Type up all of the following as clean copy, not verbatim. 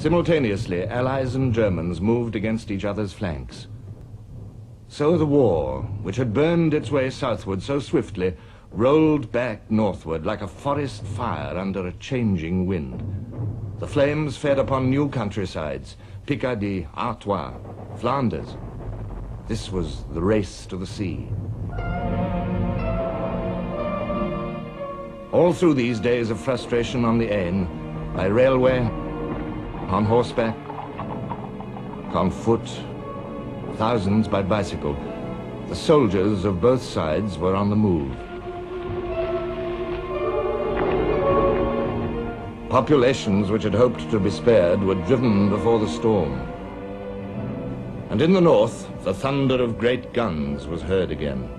Simultaneously, Allies and Germans moved against each other's flanks. So the war, which had burned its way southward so swiftly, rolled back northward like a forest fire under a changing wind. The flames fed upon new countrysides, Picardy, Artois, Flanders. This was the race to the sea. All through these days of frustration on the Aisne, by railway, on horseback, on foot, thousands by bicycle, the soldiers of both sides were on the move. Populations which had hoped to be spared were driven before the storm. And in the north, the thunder of great guns was heard again.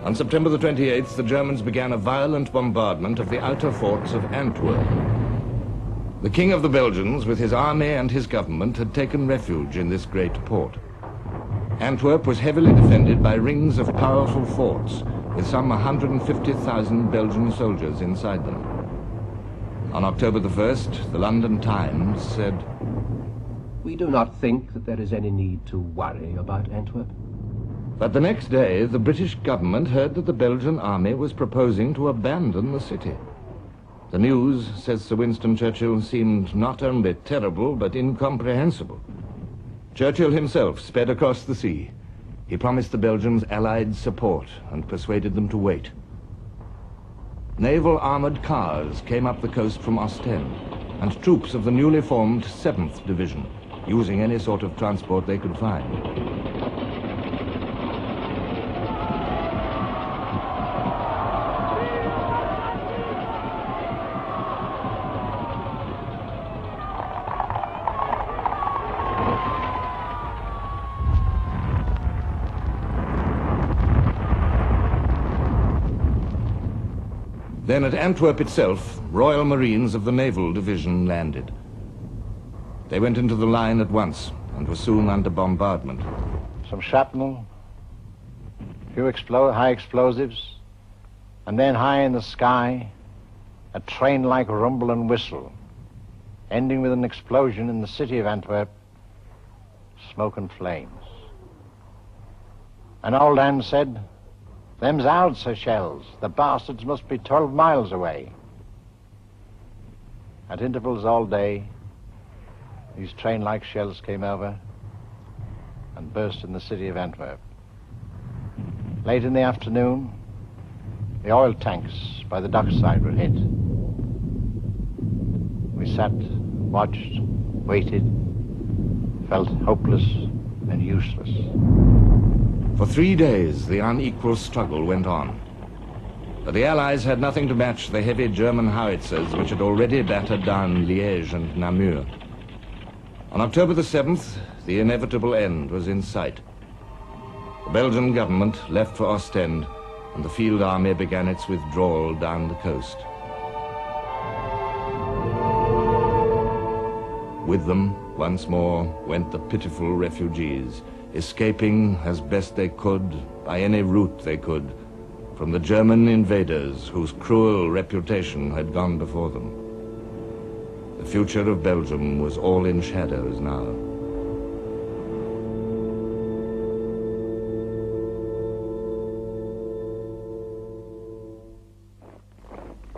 On September the 28th, the Germans began a violent bombardment of the outer forts of Antwerp. The King of the Belgians, with his army and his government, had taken refuge in this great port. Antwerp was heavily defended by rings of powerful forts, with some 150,000 Belgian soldiers inside them. On October the 1st, the London Times said, "We do not think that there is any need to worry about Antwerp." But the next day, the British government heard that the Belgian army was proposing to abandon the city. The news, says Sir Winston Churchill, seemed not only terrible, but incomprehensible. Churchill himself sped across the sea. He promised the Belgians Allied support and persuaded them to wait. Naval armored cars came up the coast from Ostend, and troops of the newly formed 7th Division, using any sort of transport they could find. Then at Antwerp itself, Royal Marines of the Naval Division landed. They went into the line at once and were soon under bombardment. Some shrapnel, a few high explosives, and then high in the sky, a train-like rumble and whistle, ending with an explosion in the city of Antwerp, smoke and flames. An old hand said, "Them's Howitzer shells. The bastards must be 12 miles away." At intervals all day, these train-like shells came over and burst in the city of Antwerp. Late in the afternoon, the oil tanks by the dockside were hit. We sat, watched, waited, felt hopeless and useless. For 3 days, the unequal struggle went on. But the Allies had nothing to match the heavy German howitzers which had already battered down Liège and Namur. On October the 7th, the inevitable end was in sight. The Belgian government left for Ostend, and the field army began its withdrawal down the coast. With them, once more, went the pitiful refugees, escaping as best they could, by any route they could, from the German invaders whose cruel reputation had gone before them. The future of Belgium was all in shadows now.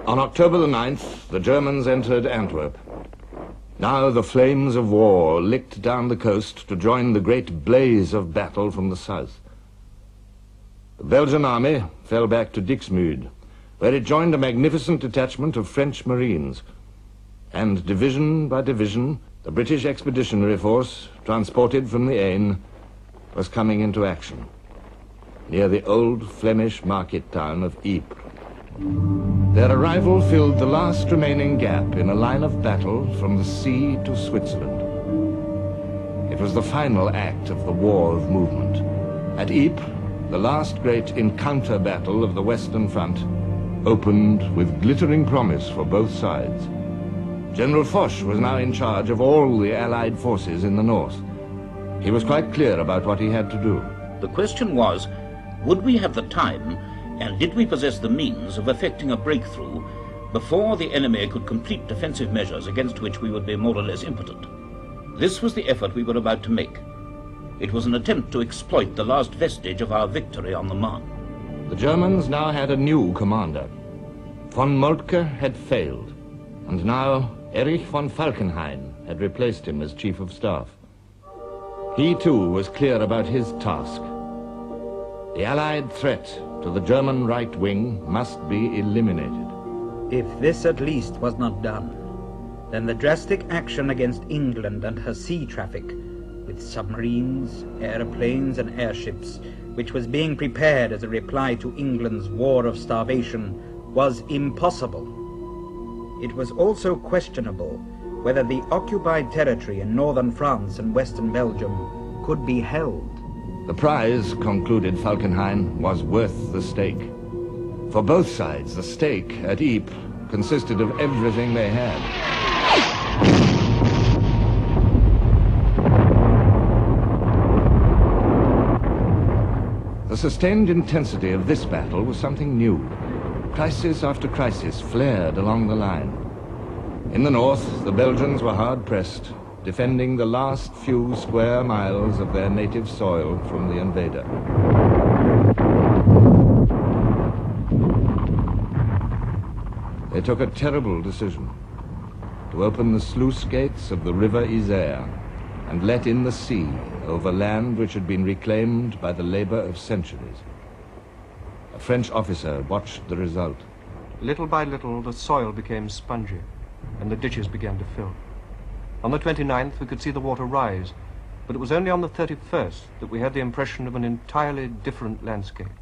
On October the 9th, the Germans entered Antwerp. Now the flames of war licked down the coast to join the great blaze of battle from the south. The Belgian army fell back to Dixmude, where it joined a magnificent detachment of French Marines. And division by division, the British Expeditionary Force, transported from the Aisne, was coming into action, near the old Flemish market town of Ypres. Their arrival filled the last remaining gap in a line of battle from the sea to Switzerland. It was the final act of the war of movement. At Ypres, the last great encounter battle of the Western Front opened with glittering promise for both sides. General Foch was now in charge of all the Allied forces in the north. He was quite clear about what he had to do. The question was, would we have the time and did we possess the means of effecting a breakthrough before the enemy could complete defensive measures against which we would be more or less impotent. This was the effort we were about to make. It was an attempt to exploit the last vestige of our victory on the Marne. The Germans now had a new commander. Von Moltke had failed, and now Erich von Falkenhayn had replaced him as Chief of Staff. He too was clear about his task. The Allied threat to the German right wing must be eliminated. If this at least was not done, then the drastic action against England and her sea traffic, with submarines, aeroplanes and airships, which was being prepared as a reply to England's war of starvation, was impossible. It was also questionable whether the occupied territory in northern France and western Belgium could be held. The prize, concluded Falkenhayn, was worth the stake. For both sides, the stake at Ypres consisted of everything they had. The sustained intensity of this battle was something new. Crisis after crisis flared along the line. In the north, the Belgians were hard-pressed, defending the last few square miles of their native soil from the invader. They took a terrible decision: to open the sluice gates of the river Isère and let in the sea over land which had been reclaimed by the labor of centuries. A French officer watched the result. Little by little, the soil became spongy, and the ditches began to fill. On the 29th, we could see the water rise, but it was only on the 31st that we had the impression of an entirely different landscape.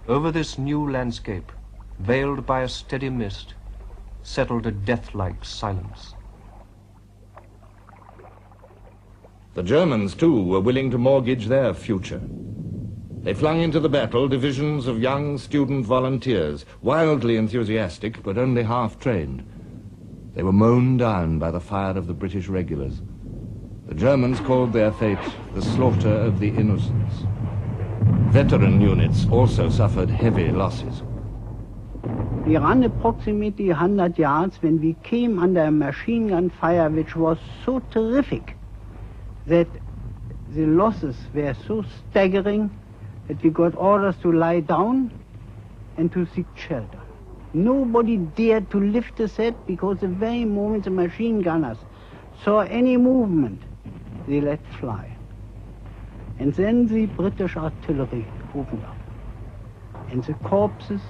Over this new landscape, veiled by a steady mist, settled a death-like silence. The Germans, too, were willing to mortgage their future. They flung into the battle divisions of young student volunteers, wildly enthusiastic, but only half-trained. They were mown down by the fire of the British regulars. The Germans called their fate the slaughter of the innocents. Veteran units also suffered heavy losses. We ran approximately 100 yards when we came under a machine gun fire which was so terrific that the losses were so staggering that we got orders to lie down and to seek shelter. Nobody dared to lift his head because the very moment the machine gunners saw any movement, they let fly. And then the British artillery opened up. And the corpses,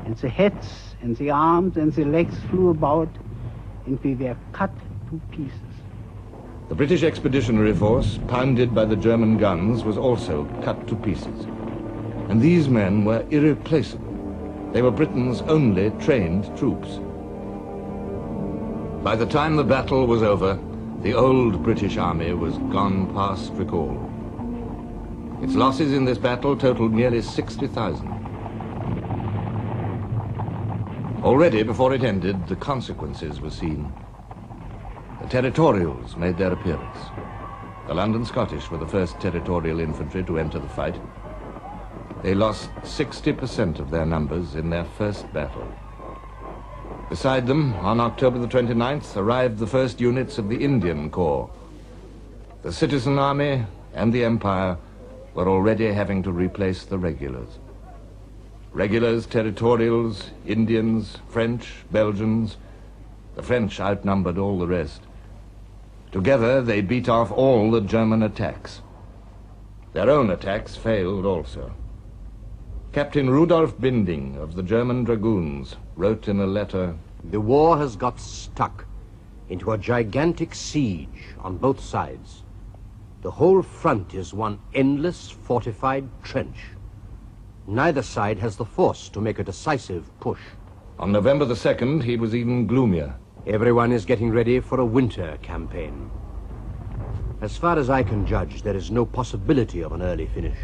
and the heads, and the arms, and the legs flew about, and we were cut to pieces. The British Expeditionary Force, pounded by the German guns, was also cut to pieces. And these men were irreplaceable. They were Britain's only trained troops. By the time the battle was over, the old British Army was gone past recall. Its losses in this battle totaled nearly 60,000. Already, before it ended, the consequences were seen. The Territorials made their appearance. The London Scottish were the first Territorial infantry to enter the fight. They lost 60% of their numbers in their first battle. Beside them, on October the 29th, arrived the first units of the Indian Corps. The Citizen Army and the Empire were already having to replace the regulars. Regulars, Territorials, Indians, French, Belgians. The French outnumbered all the rest. Together, they beat off all the German attacks. Their own attacks failed also. Captain Rudolf Binding of the German Dragoons wrote in a letter, "The war has got stuck into a gigantic siege on both sides. The whole front is one endless fortified trench. Neither side has the force to make a decisive push." On November the 2nd, he was even gloomier. "Everyone is getting ready for a winter campaign. As far as I can judge, there is no possibility of an early finish."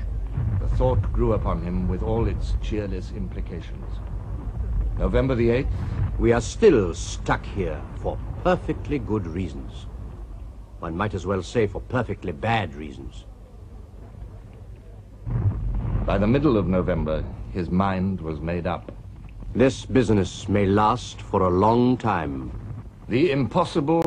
The thought grew upon him with all its cheerless implications. November the 8th. "We are still stuck here for perfectly good reasons. One might as well say for perfectly bad reasons." By the middle of November, his mind was made up. This business may last for a long time. The impossible